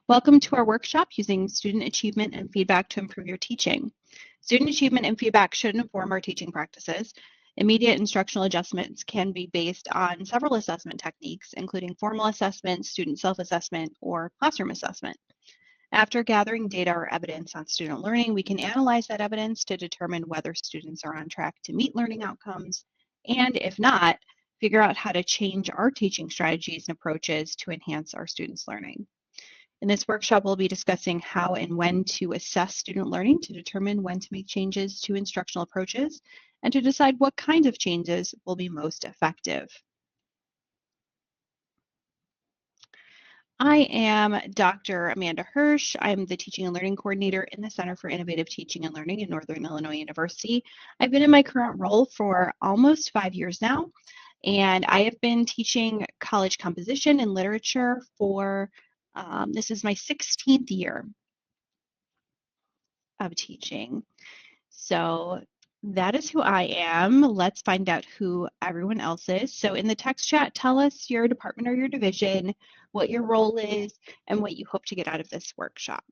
Welcome to our workshop using student achievement and feedback to improve your teaching. Student achievement and feedback should inform our teaching practices. Immediate instructional adjustments can be based on several assessment techniques, including formal assessment, student self-assessment, or classroom assessment. After gathering data or evidence on student learning, we can analyze that evidence to determine whether students are on track to meet learning outcomes, and if not, figure out how to change our teaching strategies and approaches to enhance our students' learning. In this workshop, we'll be discussing how and when to assess student learning to determine when to make changes to instructional approaches and to decide what kinds of changes will be most effective. I am Dr. Amanda Hirsch. I'm the Teaching and Learning Coordinator in the Center for Innovative Teaching and Learning at Northern Illinois University. I've been in my current role for almost 5 years now, and I have been teaching college composition and literature for, this is my 16th year of teaching. So that is who I am. Let's find out who everyone else is. So in the text chat, tell us your department or your division, what your role is, and what you hope to get out of this workshop.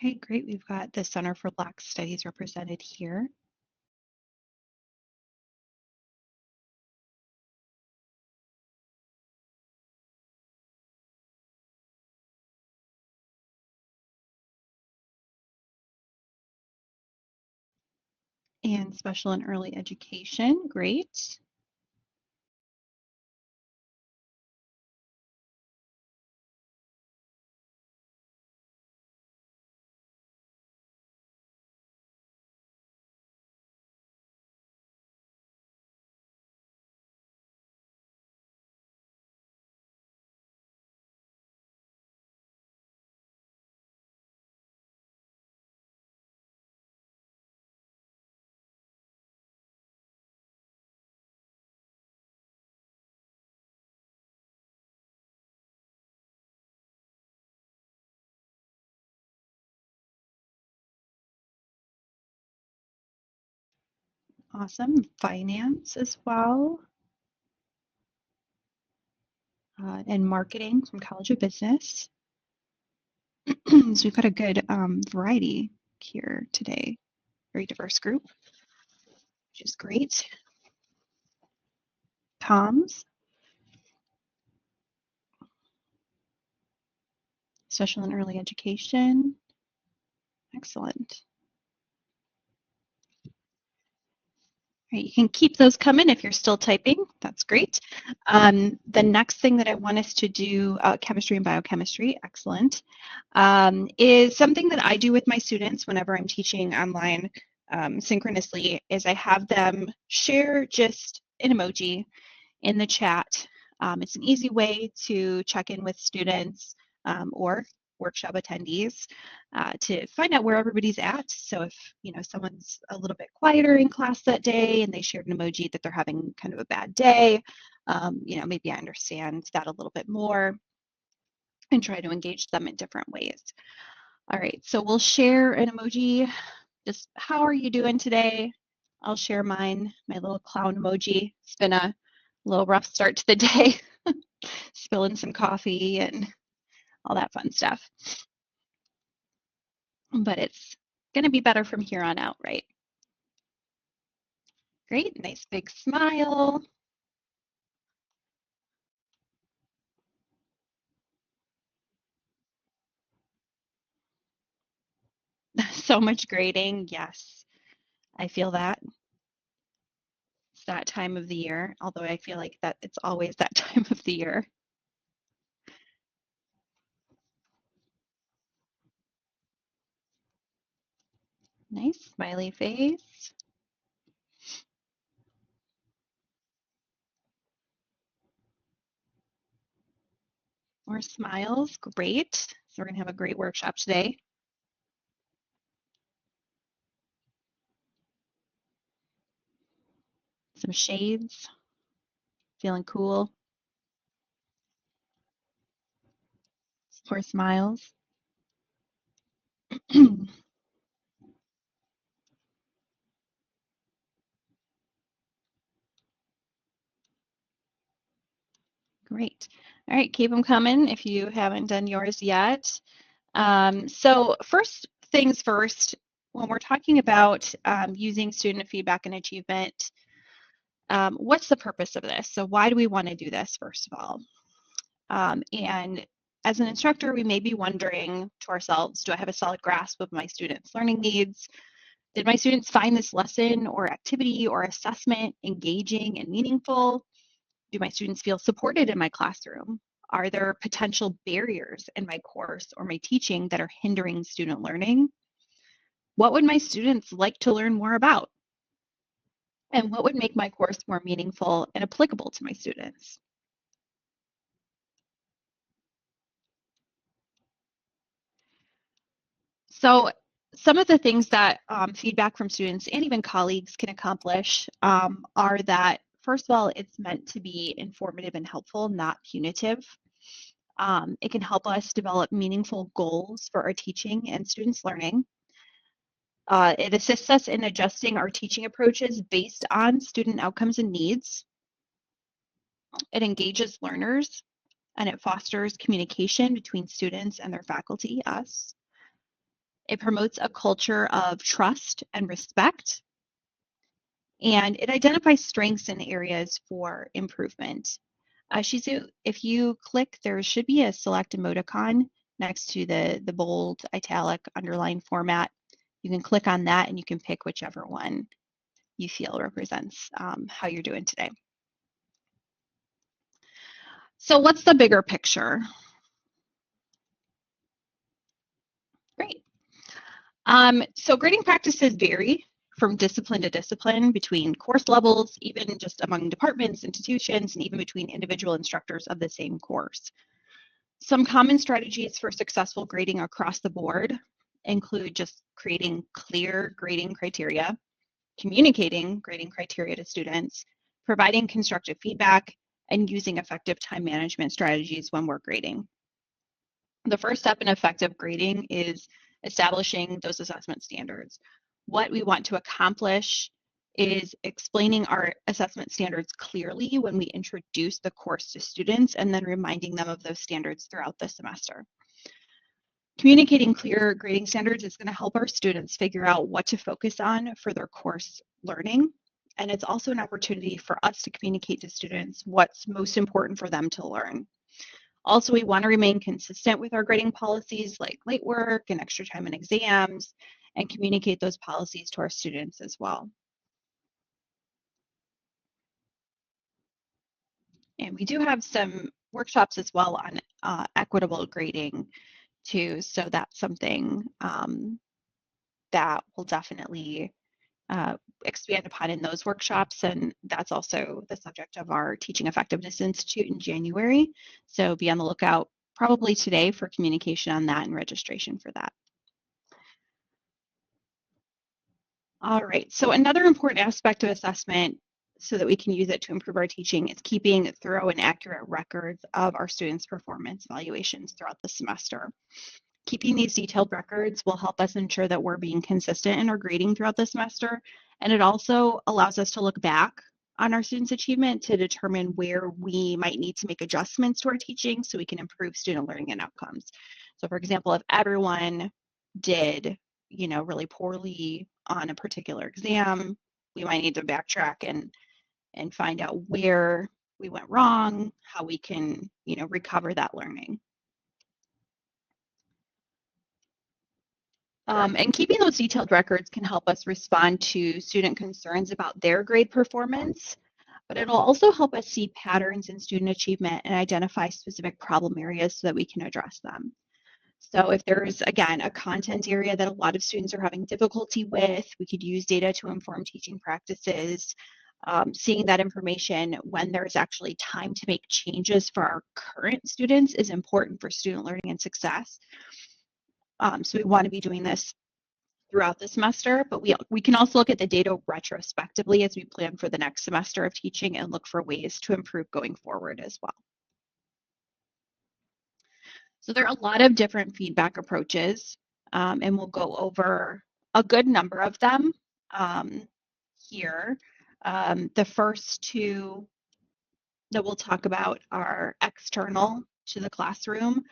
Okay, great. We've got the Center for Black Studies represented here. And special and early education, great. Awesome. Finance as well. And marketing from College of Business. So we've got a good variety here today. Very diverse group, which is great. Comms, special and early education. Excellent. All right, you can keep those coming if you're still typing. That's great. The next thing that I want us to do, chemistry and biochemistry, excellent, is something that I do with my students whenever I'm teaching online synchronously, is I have them share just an emoji in the chat. It's an easy way to check in with students or workshop attendees to find out where everybody's at. So if someone's a little bit quieter in class that day and they shared an emoji that they're having kind of a bad day, maybe I understand that a little bit more and try to engage them in different ways. All right, so we'll share an emoji. Just how are you doing today? I'll share mine, my little clown emoji. It's been a little rough start to the day, spilling some coffee and all that fun stuff. But it's going to be better from here on out, right? Great, nice big smile. So much grading, yes, I feel that. It's that time of the year, although I feel like that it's always that time of the year. Nice smiley face. More smiles, great. So we're gonna have a great workshop today. Some shades, feeling cool. More smiles. Great. All right, keep them coming if you haven't done yours yet. So first things first, when we're talking about using student feedback and achievement, what's the purpose of this? So why do we want to do this, first of all? And as an instructor, we may be wondering to ourselves, do I have a solid grasp of my students' learning needs? Did my students find this lesson or activity or assessment engaging and meaningful? Do my students feel supported in my classroom? Are there potential barriers in my course or my teaching that are hindering student learning? What would my students like to learn more about? And what would make my course more meaningful and applicable to my students? So some of the things that feedback from students and even colleagues can accomplish are that, first of all, it's meant to be informative and helpful, not punitive. It can help us develop meaningful goals for our teaching and students' learning. It assists us in adjusting our teaching approaches based on student outcomes and needs. It engages learners and it fosters communication between students and their faculty, us. It promotes a culture of trust and respect. And it identifies strengths and areas for improvement. Shizu, if you click, there should be a select emoticon next to the bold, italic, underline format. You can click on that and you can pick whichever one you feel represents how you're doing today. So what's the bigger picture? Great. So grading practices vary from discipline to discipline, between course levels, even just among departments, institutions, and even between individual instructors of the same course. Some common strategies for successful grading across the board include just creating clear grading criteria, communicating grading criteria to students, providing constructive feedback, and using effective time management strategies when we're grading. The first step in effective grading is establishing those assessment standards. What we want to accomplish is explaining our assessment standards clearly when we introduce the course to students and then reminding them of those standards throughout the semester. Communicating clear grading standards is going to help our students figure out what to focus on for their course learning. And it's also an opportunity for us to communicate to students what's most important for them to learn. Also, we want to remain consistent with our grading policies like late work and extra time in exams, and communicate those policies to our students as well. And we do have some workshops as well on equitable grading too, so that's something that will definitely expand upon in those workshops, and that's also the subject of our Teaching Effectiveness Institute in January. So be on the lookout probably today for communication on that and registration for that. All right, so another important aspect of assessment so that we can use it to improve our teaching is keeping thorough and accurate records of our students' performance evaluations throughout the semester. Keeping these detailed records will help us ensure that we're being consistent in our grading throughout the semester, and it also allows us to look back on our students' achievement to determine where we might need to make adjustments to our teaching so we can improve student learning and outcomes. So for example, if everyone did, really poorly on a particular exam, we might need to backtrack and find out where we went wrong, how we can, recover that learning. And keeping those detailed records can help us respond to student concerns about their grade performance, but it'll also help us see patterns in student achievement and identify specific problem areas so that we can address them. So if there's, again, a content area that a lot of students are having difficulty with, we could use data to inform teaching practices. Seeing that information when there's actually time to make changes for our current students is important for student learning and success. So we want to be doing this throughout the semester, but we can also look at the data retrospectively as we plan for the next semester of teaching and look for ways to improve going forward as well. So there are a lot of different feedback approaches, and we'll go over a good number of them here. The first two that we'll talk about are external to the classroom.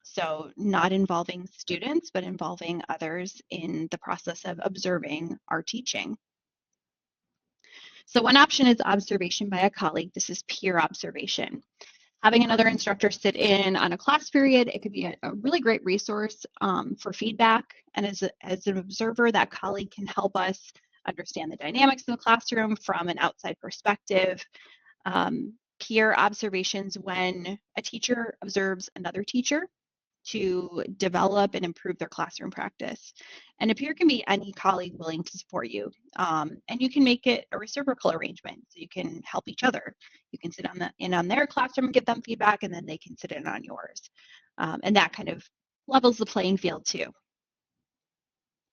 So not involving students, but involving others in the process of observing our teaching. So one option is observation by a colleague. This is peer observation. Having another instructor sit in on a class period, it could be a really great resource for feedback. And as an observer, that colleague can help us understand the dynamics in the classroom from an outside perspective. Peer observations when a teacher observes another teacher to develop and improve their classroom practice. And a peer can be any colleague willing to support you. And you can make it a reciprocal arrangement. So you can help each other. You can sit in on their classroom and give them feedback, and then they can sit in on yours. And that kind of levels the playing field too.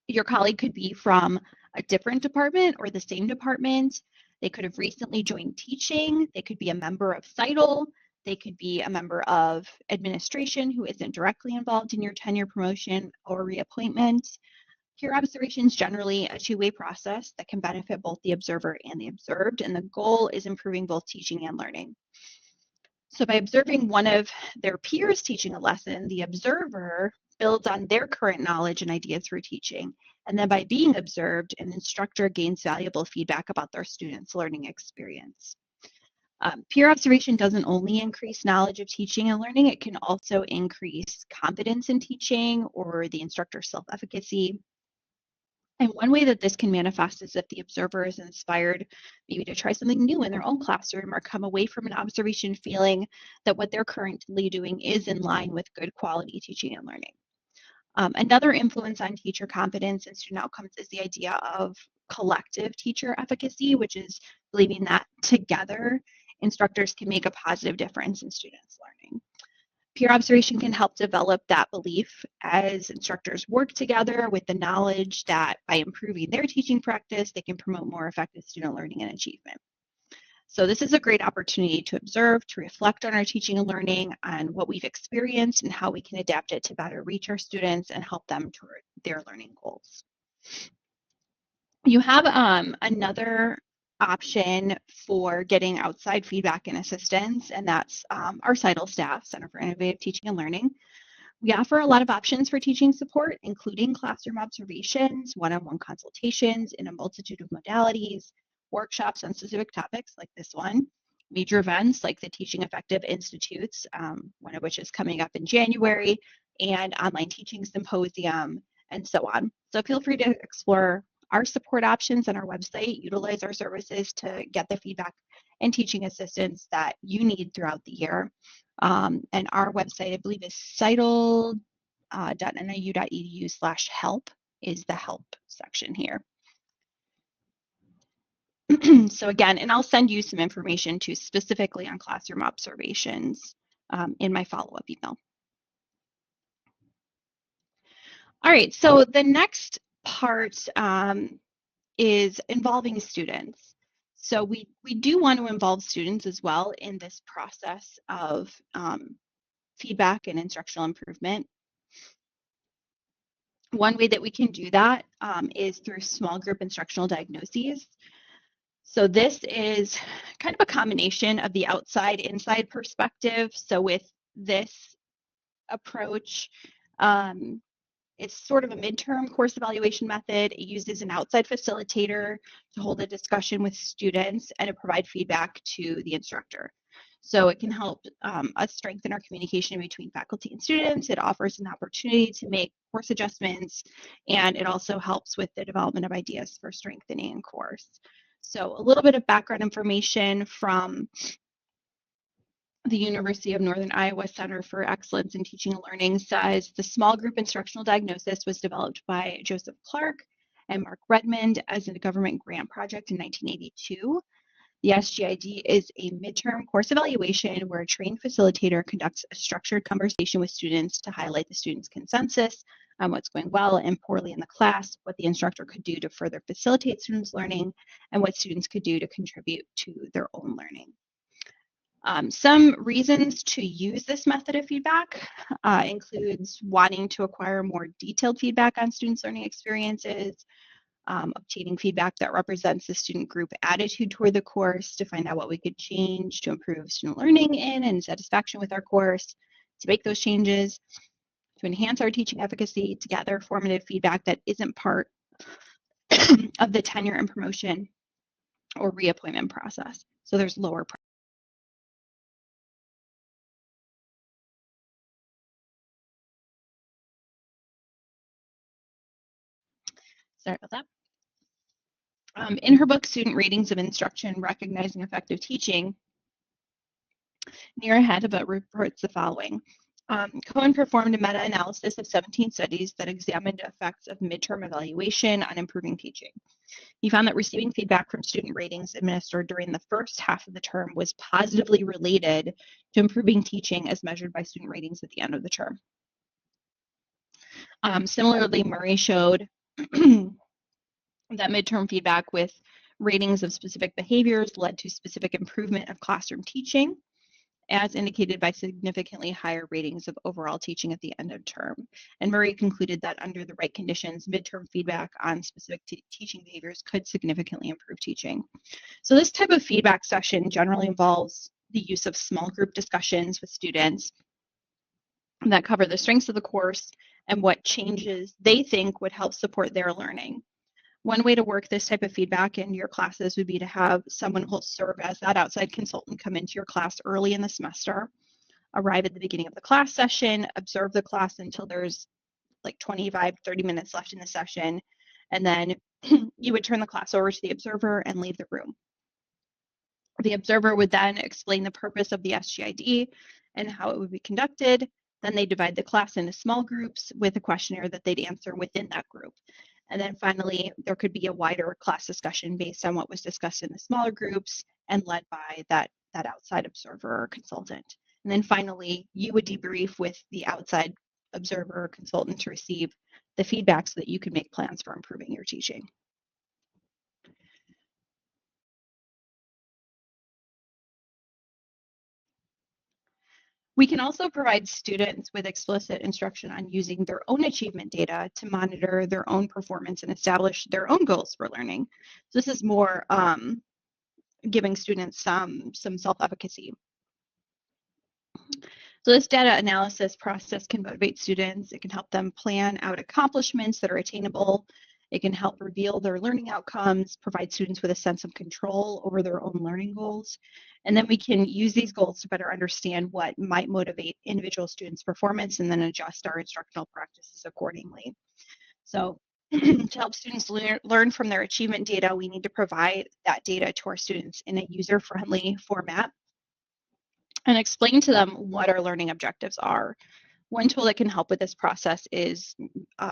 Your colleague could be from a different department or the same department. They could have recently joined teaching. They could be a member of CITL. They could be a member of administration who isn't directly involved in your tenure promotion or reappointment. Peer observation is generally a two-way process that can benefit both the observer and the observed, and the goal is improving both teaching and learning. So by observing one of their peers teaching a lesson, the observer builds on their current knowledge and ideas through teaching. And then by being observed, an instructor gains valuable feedback about their students' learning experience. Peer observation doesn't only increase knowledge of teaching and learning, it can also increase confidence in teaching or the instructor's self-efficacy. And one way that this can manifest is if the observer is inspired maybe to try something new in their own classroom or come away from an observation feeling that what they're currently doing is in line with good quality teaching and learning. Another influence on teacher confidence and student outcomes is the idea of collective teacher efficacy, which is believing that together instructors can make a positive difference in students' learning. Peer observation can help develop that belief as instructors work together with the knowledge that by improving their teaching practice, they can promote more effective student learning and achievement. So this is a great opportunity to observe, to reflect on our teaching and learning, on what we've experienced and how we can adapt it to better reach our students and help them toward their learning goals. You have another option for getting outside feedback and assistance, and that's our CITL staff, Center for Innovative Teaching and Learning. We offer a lot of options for teaching support, including classroom observations, one-on-one consultations in a multitude of modalities, workshops on specific topics like this one, major events like the Teaching Effective Institutes, one of which is coming up in January, and online teaching symposium, and so on. So feel free to explore our support options on our website, utilize our services to get the feedback and teaching assistance that you need throughout the year. And our website, I believe, is citl.niu.edu/help is the help section here. So again, and I'll send you some information too, specifically on classroom observations in my follow-up email. All right, so the next part is involving students. So we do want to involve students as well in this process of feedback and instructional improvement. One way that we can do that is through small group instructional diagnoses. So this is kind of a combination of the outside-inside perspective. So with this approach, it's sort of a midterm course evaluation method. It uses an outside facilitator to hold a discussion with students and to provide feedback to the instructor. So it can help us strengthen our communication between faculty and students. It offers an opportunity to make course adjustments, and it also helps with the development of ideas for strengthening a course. So a little bit of background information from the University of Northern Iowa Center for Excellence in Teaching and Learning says the small group instructional diagnosis was developed by Joseph Clark and Mark Redmond as a government grant project in 1982. The SGID is a midterm course evaluation where a trained facilitator conducts a structured conversation with students to highlight the student's consensus on what's going well and poorly in the class, what the instructor could do to further facilitate students' learning, and what students could do to contribute to their own learning. Some reasons to use this method of feedback includes wanting to acquire more detailed feedback on students' learning experiences, obtaining feedback that represents the student group attitude toward the course to find out what we could change to improve student learning in and satisfaction with our course, to make those changes, to enhance our teaching efficacy, to gather formative feedback that isn't part of the tenure and promotion or reappointment process. So there's lower. Sorry about that. In her book, Student Ratings of Instruction, Recognizing Effective Teaching, Neera Hataba reports the following. Cohen performed a meta-analysis of 17 studies that examined effects of midterm evaluation on improving teaching. He found that receiving feedback from student ratings administered during the first half of the term was positively related to improving teaching as measured by student ratings at the end of the term. Similarly, Murray showed that midterm feedback with ratings of specific behaviors led to specific improvement of classroom teaching, as indicated by significantly higher ratings of overall teaching at the end of term. And Murray concluded that under the right conditions, midterm feedback on specific teaching behaviors could significantly improve teaching. So this type of feedback session generally involves the use of small group discussions with students that cover the strengths of the course and what changes they think would help support their learning. One way to work this type of feedback in your classes would be to have someone who'll serve as that outside consultant come into your class early in the semester, arrive at the beginning of the class session, observe the class until there's like 25, 30 minutes left in the session, and then you would turn the class over to the observer and leave the room. The observer would then explain the purpose of the SGID and how it would be conducted. Then they divide the class into small groups with a questionnaire that they'd answer within that group. And then finally, there could be a wider class discussion based on what was discussed in the smaller groups and led by that outside observer or consultant. And then finally, you would debrief with the outside observer or consultant to receive the feedback so that you can make plans for improving your teaching. We can also provide students with explicit instruction on using their own achievement data to monitor their own performance and establish their own goals for learning. So this is more giving students some self-efficacy. So this data analysis process can motivate students. It can help them plan out accomplishments that are attainable. It can help reveal their learning outcomes, provide students with a sense of control over their own learning goals. And then we can use these goals to better understand what might motivate individual students' performance and then adjust our instructional practices accordingly. So to help students learn from their achievement data, we need to provide that data to our students in a user-friendly format and explain to them what our learning objectives are. One tool that can help with this process is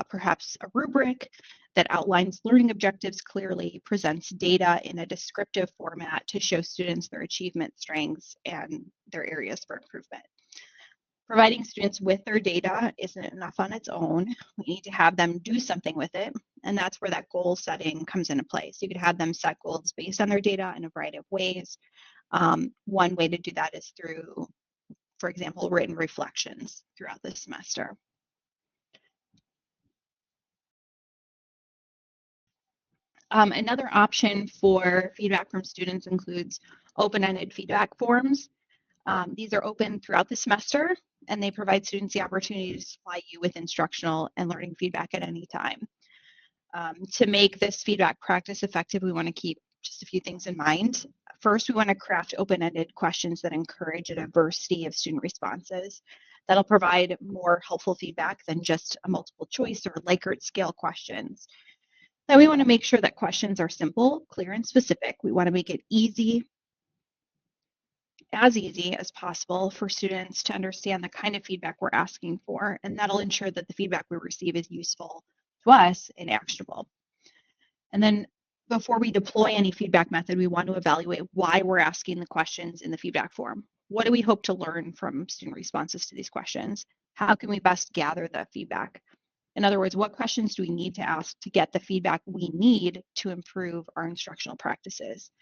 perhaps a rubric that outlines learning objectives clearly, presents data in a descriptive format to show students their achievement strengths and their areas for improvement. Providing students with their data isn't enough on its own. We need to have them do something with it, and that's where that goal setting comes into play. So you could have them set goals based on their data in a variety of ways. One way to do that is through, for example, written reflections throughout the semester. Another option for feedback from students includes open-ended feedback forms. These are open throughout the semester, and they provide students the opportunity to supply you with instructional and learning feedback at any time. To make this feedback practice effective, we want to keep just a few things in mind. First, we want to craft open-ended questions that encourage a diversity of student responses. That'll provide more helpful feedback than just a multiple choice or Likert scale questions. Then we want to make sure that questions are simple, clear, and specific. We want to make it easy as possible for students to understand the kind of feedback we're asking for, and that'll ensure that the feedback we receive is useful to us and actionable. And then before we deploy any feedback method, we want to evaluate why we're asking the questions in the feedback form. What do we hope to learn from student responses to these questions? How can we best gather that feedback? In other words, what questions do we need to ask to get the feedback we need to improve our instructional practices?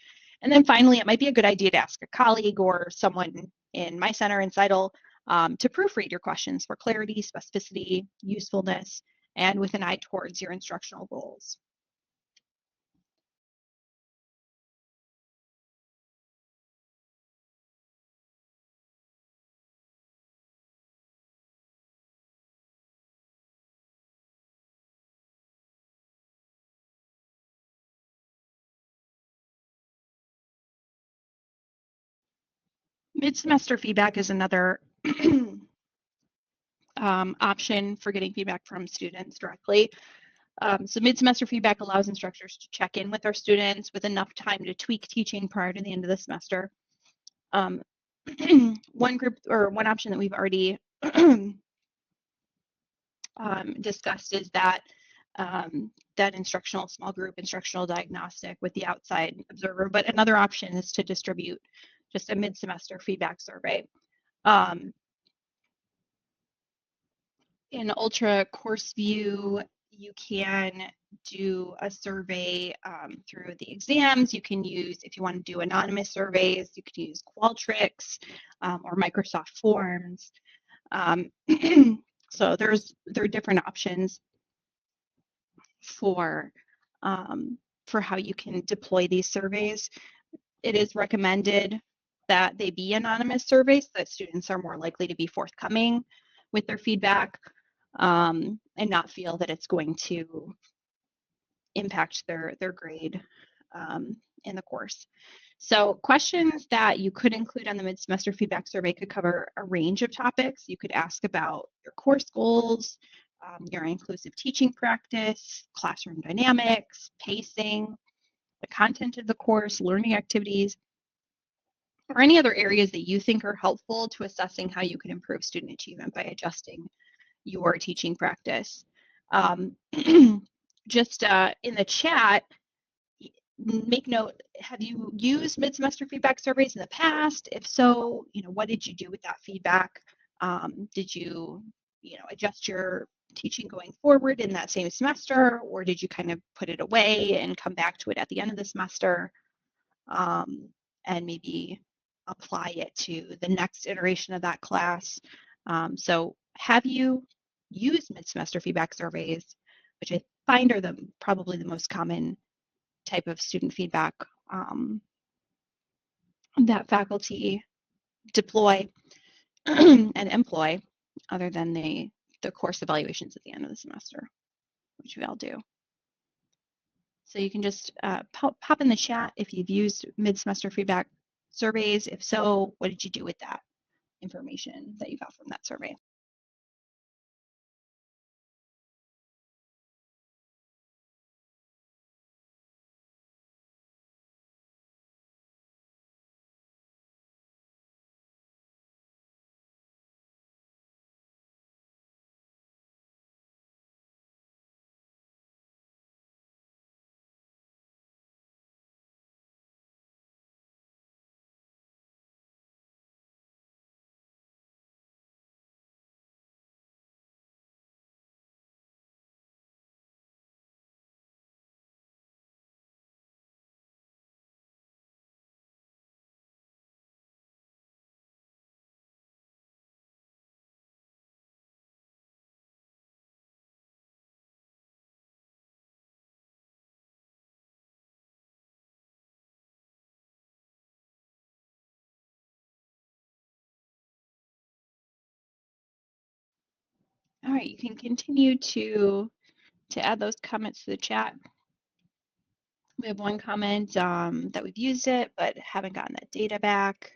And then finally, it might be a good idea to ask a colleague or someone in my center in CITL to proofread your questions for clarity, specificity, usefulness, and with an eye towards your instructional goals. Mid-semester feedback is another option for getting feedback from students directly. So mid-semester feedback allows instructors to check in with our students with enough time to tweak teaching prior to the end of the semester. One option that we've already discussed is that that instructional small group instructional diagnostic with the outside observer. But another option is to distribute just a mid-semester feedback survey. In Ultra Course View, you can do a survey through the exams. You can use, if you want to do anonymous surveys, you can use Qualtrics or Microsoft Forms. So there are different options for how you can deploy these surveys. It is recommended that they be anonymous surveys so that students are more likely to be forthcoming with their feedback and not feel that it's going to impact their grade in the course. So questions that you could include on the mid-semester feedback survey could cover a range of topics. You could ask about your course goals, your inclusive teaching practice, classroom dynamics, pacing, the content of the course, learning activities, or any other areas that you think are helpful to assessing how you can improve student achievement by adjusting your teaching practice. Just in the chat, make note, have you used mid-semester feedback surveys in the past? If so, what did you do with that feedback? Did you, adjust your teaching going forward in that same semester, or did you kind of put it away and come back to it at the end of the semester and maybe apply it to the next iteration of that class? So have you used mid-semester feedback surveys, which I find are probably the most common type of student feedback that faculty deploy and employ, other than the course evaluations at the end of the semester, which we all do. So you can just pop in the chat if you've used mid-semester feedback surveys. If so, what did you do with that information that you got from that survey? All right, you can continue to add those comments to the chat. We have one comment that we've used it, but haven't gotten that data back.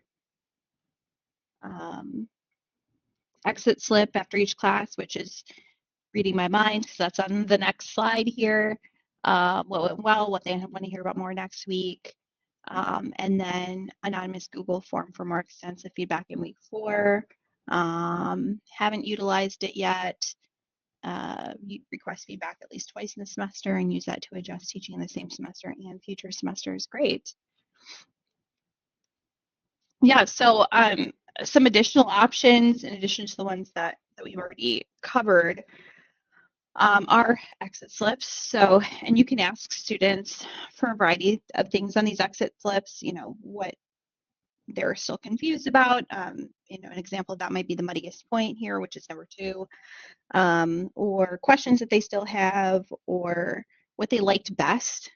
Exit slip after each class, which is reading my mind because that's on the next slide here. What went well, what they want to hear about more next week. And then anonymous Google form for more extensive feedback in week 4. Haven't utilized it yet. Request feedback at least twice in the semester and use that to adjust teaching in the same semester and future semesters. Great. Yeah, so some additional options in addition to the ones that we've already covered are exit slips. So, and you can ask students for a variety of things on these exit slips, what they're still confused about. An example of that might be the muddiest point here, which is number 2, or questions that they still have, or what they liked best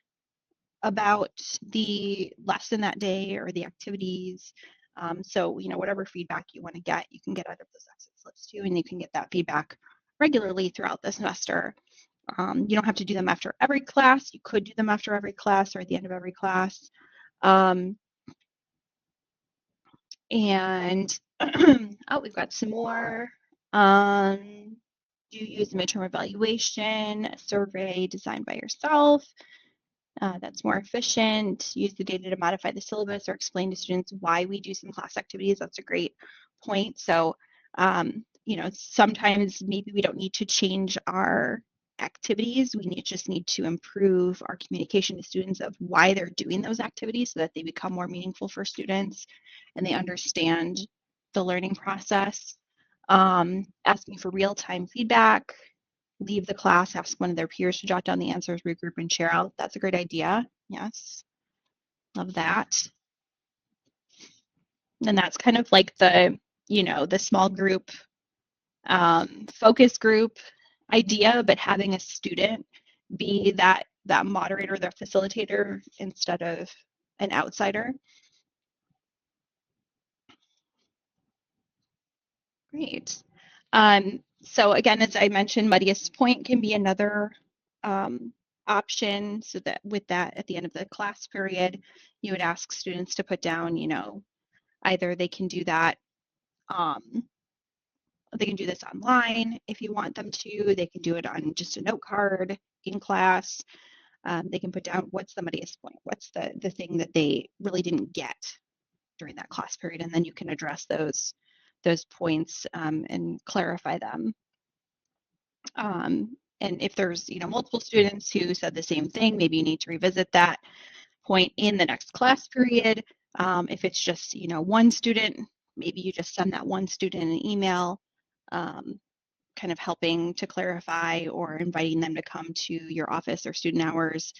about the lesson that day or the activities. So, whatever feedback you want to get, you can get out of those exit slips too, and you can get that feedback regularly throughout the semester. You don't have to do them after every class. You could do them after every class or at the end of every class. And oh, we've got some more. Do you use the midterm evaluation, survey designed by yourself? That's more efficient. Use the data to modify the syllabus or explain to students why we do some class activities. That's a great point. So, sometimes maybe we don't need to change our activities. We just need to improve our communication to students of why they're doing those activities so that they become more meaningful for students and they understand the learning process. Asking for real-time feedback, leave the class, ask one of their peers to jot down the answers, regroup and share out. That's a great idea. Yes, love that. And that's kind of like the small group, focus group idea, but having a student be that moderator, the facilitator, instead of an outsider. Great. So again, as I mentioned, muddiest point can be another option. So that with that, at the end of the class period, you would ask students to put down, either they can do that, they can do this online if you want them to. They can do it on just a note card in class. They can put down what's the muddiest point, what's the thing that they really didn't get during that class period, and then you can address those points and clarify them. And if there's multiple students who said the same thing, maybe you need to revisit that point in the next class period. If it's just one student, maybe you just send that one student an email, kind of helping to clarify or inviting them to come to your office or student hours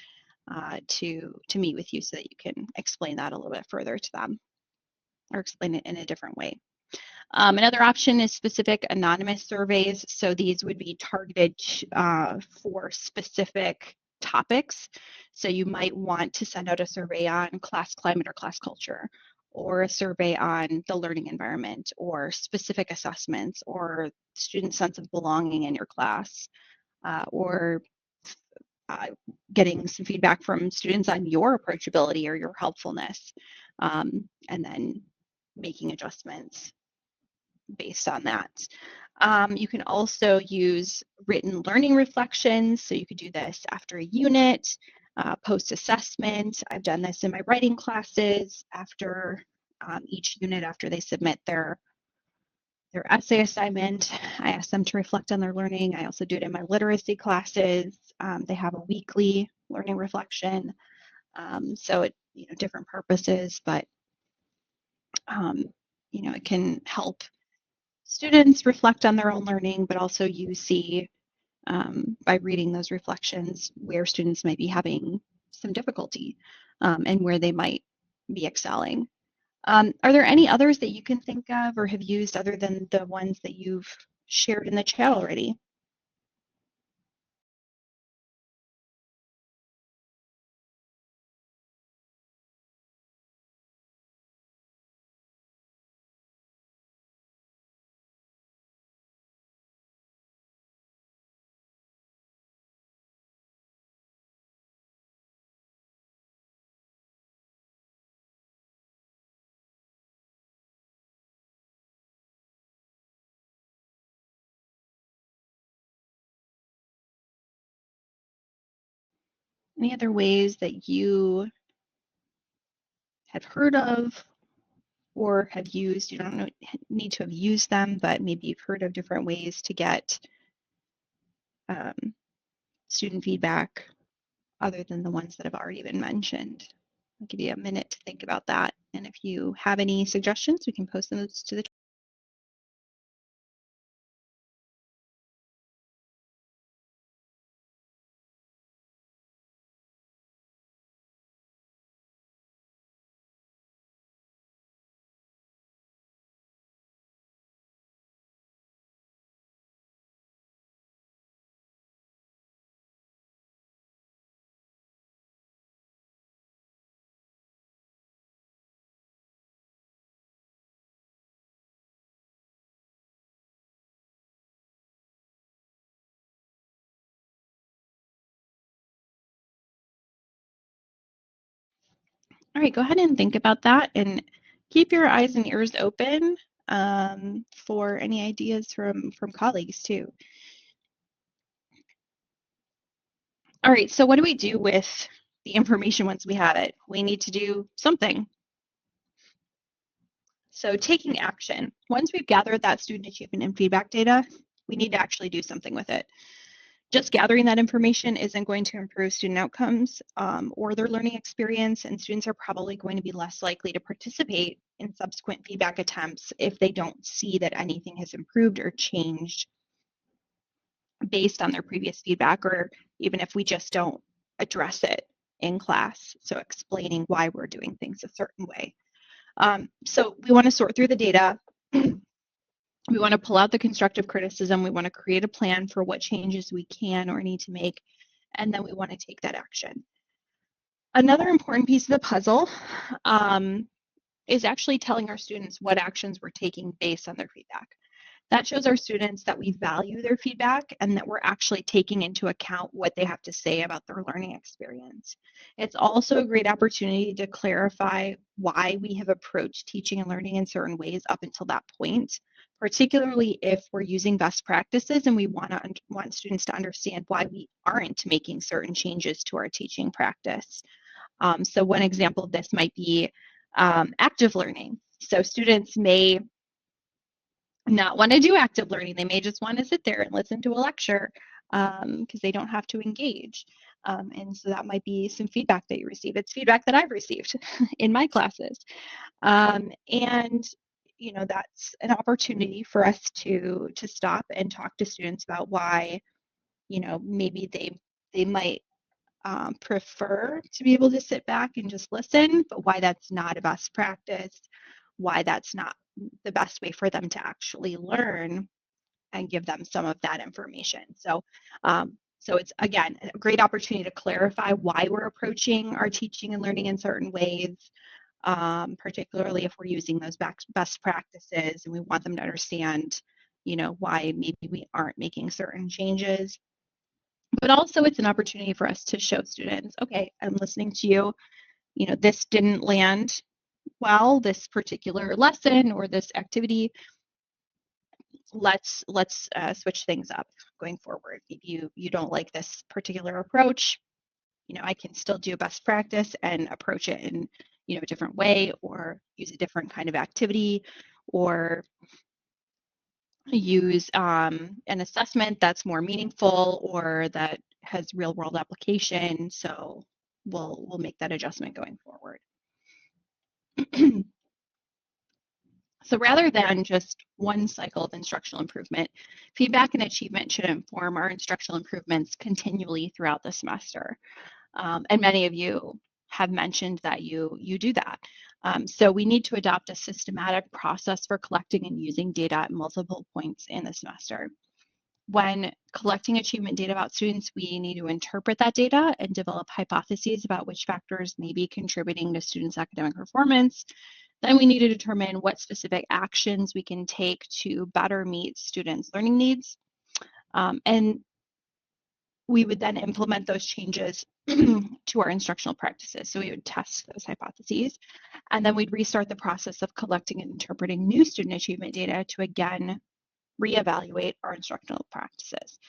to meet with you so that you can explain that a little bit further to them or explain it in a different way. Another option is specific anonymous surveys. So these would be targeted for specific topics. So you might want to send out a survey on class climate or class culture, or a survey on the learning environment, or specific assessments, or student sense of belonging in your class, or getting some feedback from students on your approachability or your helpfulness, and then making adjustments based on that. You can also use written learning reflections. So you could do this after a unit, post-assessment. I've done this in my writing classes after each unit, after they submit their essay assignment. I ask them to reflect on their learning. I also do it in my literacy classes. They have a weekly learning reflection. So it, different purposes, but it can help students reflect on their own learning, but also you see by reading those reflections where students might be having some difficulty and where they might be excelling. Are there any others that you can think of or have used other than the ones that you've shared in the chat already? Any other ways that you have heard of or have used? You don't need to have used them, but maybe you've heard of different ways to get um, student feedback other than the ones that have already been mentioned. I'll give you a minute to think about that. And if you have any suggestions, we can post those to the chat. All right, go ahead and think about that and keep your eyes and ears open for any ideas from colleagues too. All right, so what do we do with the information once we have it? We need to do something. So taking action. Once we've gathered that student achievement and feedback data, we need to actually do something with it. Just gathering that information isn't going to improve student outcomes or their learning experience, and students are probably going to be less likely to participate in subsequent feedback attempts if they don't see that anything has improved or changed based on their previous feedback, or even if we just don't address it in class. So explaining why we're doing things a certain way. So we want to sort through the data. We want to pull out the constructive criticism. We want to create a plan for what changes we can or need to make, and then we want to take that action. Another important piece of the puzzle is actually telling our students what actions we're taking based on their feedback. That shows our students that we value their feedback and that we're actually taking into account what they have to say about their learning experience. It's also a great opportunity to clarify why we have approached teaching and learning in certain ways up until that point, particularly if we're using best practices and we want students to understand why we aren't making certain changes to our teaching practice. So one example of this might be active learning. So students may not want to do active learning. They may just want to sit there and listen to a lecture because they don't have to engage. And so that might be some feedback that you receive. It's feedback that I've received in my classes. And you know, that's an opportunity for us to stop and talk to students about why, you know, maybe they might prefer to be able to sit back and just listen, but why that's not a best practice, why that's not the best way for them to actually learn, and give them some of that information. So it's, again, a great opportunity to clarify why we're approaching our teaching and learning in certain ways, particularly if we're using those best practices and we want them to understand, you know, why maybe we aren't making certain changes. But also it's an opportunity for us to show students, okay, I'm listening to you, you know, this didn't land well, this particular lesson or this activity. Let's switch things up going forward. If you don't like this particular approach, you know, I can still do best practice and approach it in, you know, a different way, or use a different kind of activity, or use an assessment that's more meaningful or that has real world application. So we'll make that adjustment going forward. So rather than just one cycle of instructional improvement, feedback and achievement should inform our instructional improvements continually throughout the semester. And many of you have mentioned that you do that. So we need to adopt a systematic process for collecting and using data at multiple points in the semester. When collecting achievement data about students, we need to interpret that data and develop hypotheses about which factors may be contributing to students' academic performance. Then we need to determine what specific actions we can take to better meet students' learning needs. And we would then implement those changes to our instructional practices. So we would test those hypotheses, and then we'd restart the process of collecting and interpreting new student achievement data to again reevaluate our instructional practices.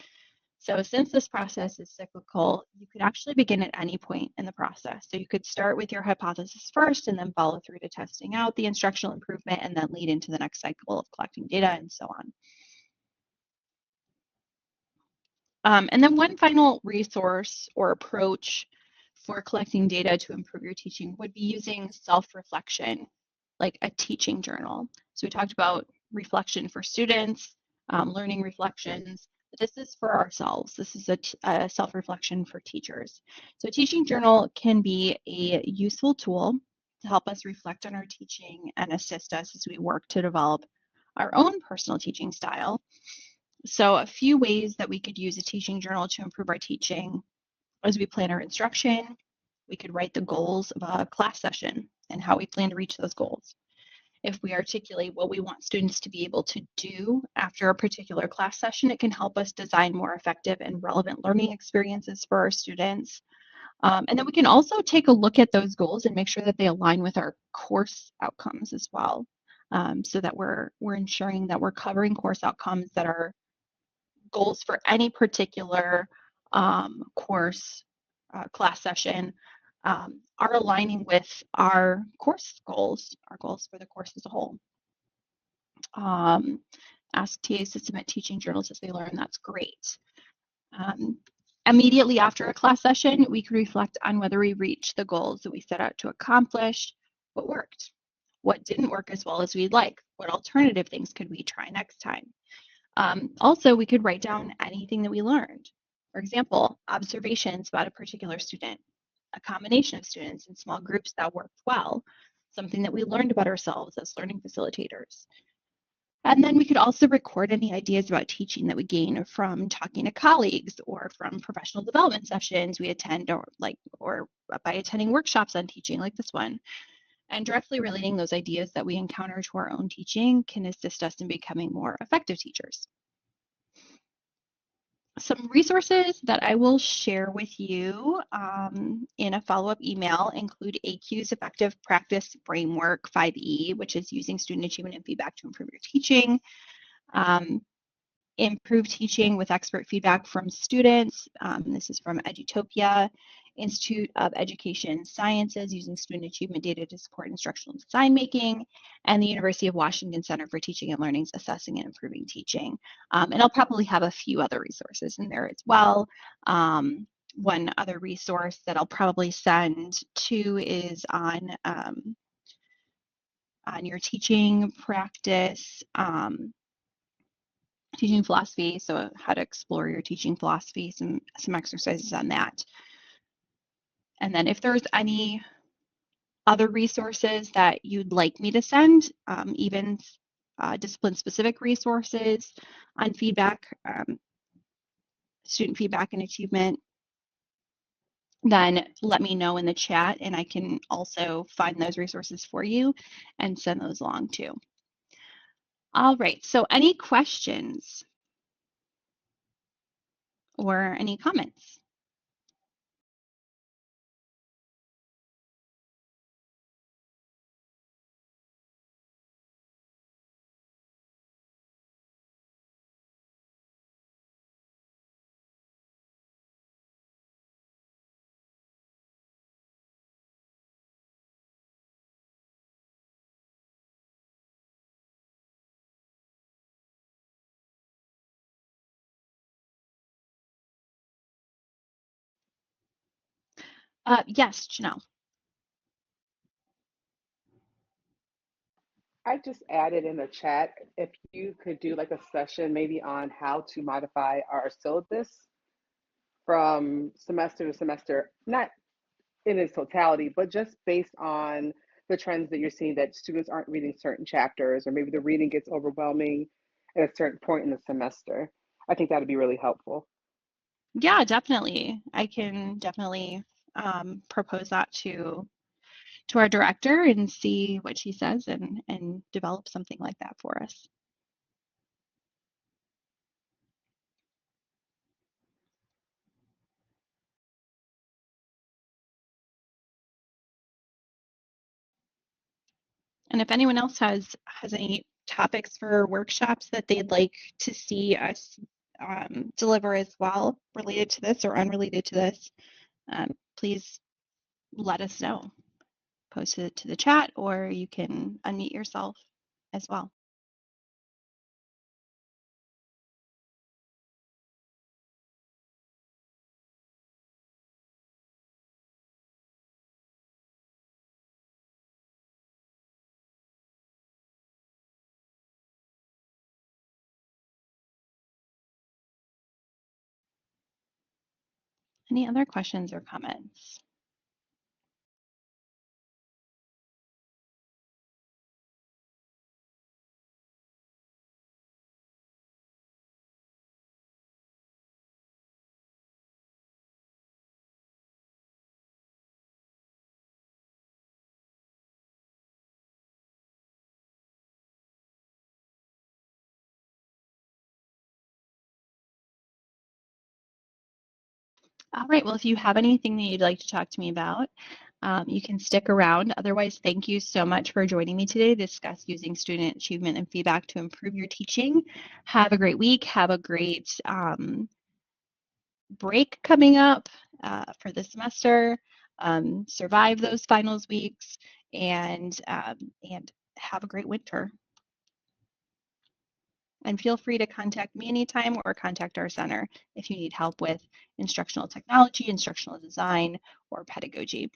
So since this process is cyclical, you could actually begin at any point in the process. So you could start with your hypothesis first and then follow through to testing out the instructional improvement and then lead into the next cycle of collecting data and so on. And then one final resource or approach for collecting data to improve your teaching would be using self-reflection, like a teaching journal. So we talked about reflection for students, learning reflections, but this is for ourselves. This is a self-reflection for teachers. So a teaching journal can be a useful tool to help us reflect on our teaching and assist us as we work to develop our own personal teaching style. So a few ways that we could use a teaching journal to improve our teaching as we plan our instruction. We could write the goals of a class session and how we plan to reach those goals. If we articulate what we want students to be able to do after a particular class session, it can help us design more effective and relevant learning experiences for our students. And then we can also take a look at those goals and make sure that they align with our course outcomes as well, so that we're ensuring that we're covering course outcomes that are goals for any particular course, class session, are aligning with our course goals, our goals for the course as a whole. Ask TAs to submit teaching journals as they learn. That's great. Immediately after a class session, we can reflect on whether we reached the goals that we set out to accomplish, what worked, what didn't work as well as we'd like, what alternative things could we try next time. Also, we could write down anything that we learned. For example, observations about a particular student, a combination of students in small groups that worked well, something that we learned about ourselves as learning facilitators. And then we could also record any ideas about teaching that we gain from talking to colleagues or from professional development sessions we attend, or by attending workshops on teaching like this one. And directly relating those ideas that we encounter to our own teaching can assist us in becoming more effective teachers. Some resources that I will share with you in a follow-up email include ACU's Effective Practice Framework 5E, which is using student achievement and feedback to improve your teaching. Improve teaching with expert feedback from students. This is from Edutopia, Institute of Education Sciences, using student achievement data to support instructional design making, and the University of Washington Center for Teaching and Learning's Assessing and Improving Teaching. And I'll probably have a few other resources in there as well. One other resource that I'll probably send to is on your teaching practice, teaching philosophy, so how to explore your teaching philosophy, some exercises on that. And then if there's any other resources that you'd like me to send, even discipline-specific resources on feedback, student feedback and achievement, then let me know in the chat and I can also find those resources for you and send those along too. All right, so any questions or any comments? Yes, Janelle. I just added in the chat if you could do like a session maybe on how to modify our syllabus from semester to semester, not in its totality, but just based on the trends that you're seeing that students aren't reading certain chapters, or maybe the reading gets overwhelming at a certain point in the semester. I think that'd be really helpful. Yeah, definitely. I can definitely propose that to our director and see what she says and develop something like that for us. And if anyone else has any topics for workshops that they'd like to see us deliver as well related to this or unrelated to this, please let us know. Post it to the chat, or you can unmute yourself as well. Any other questions or comments? All right, well, if you have anything that you'd like to talk to me about, you can stick around. Otherwise, thank you so much for joining me today to discuss using student achievement and feedback to improve your teaching. Have a great week. Have a great break coming up for the semester. Survive those finals weeks and have a great winter. And feel free to contact me anytime or contact our center if you need help with instructional technology, instructional design, or pedagogy.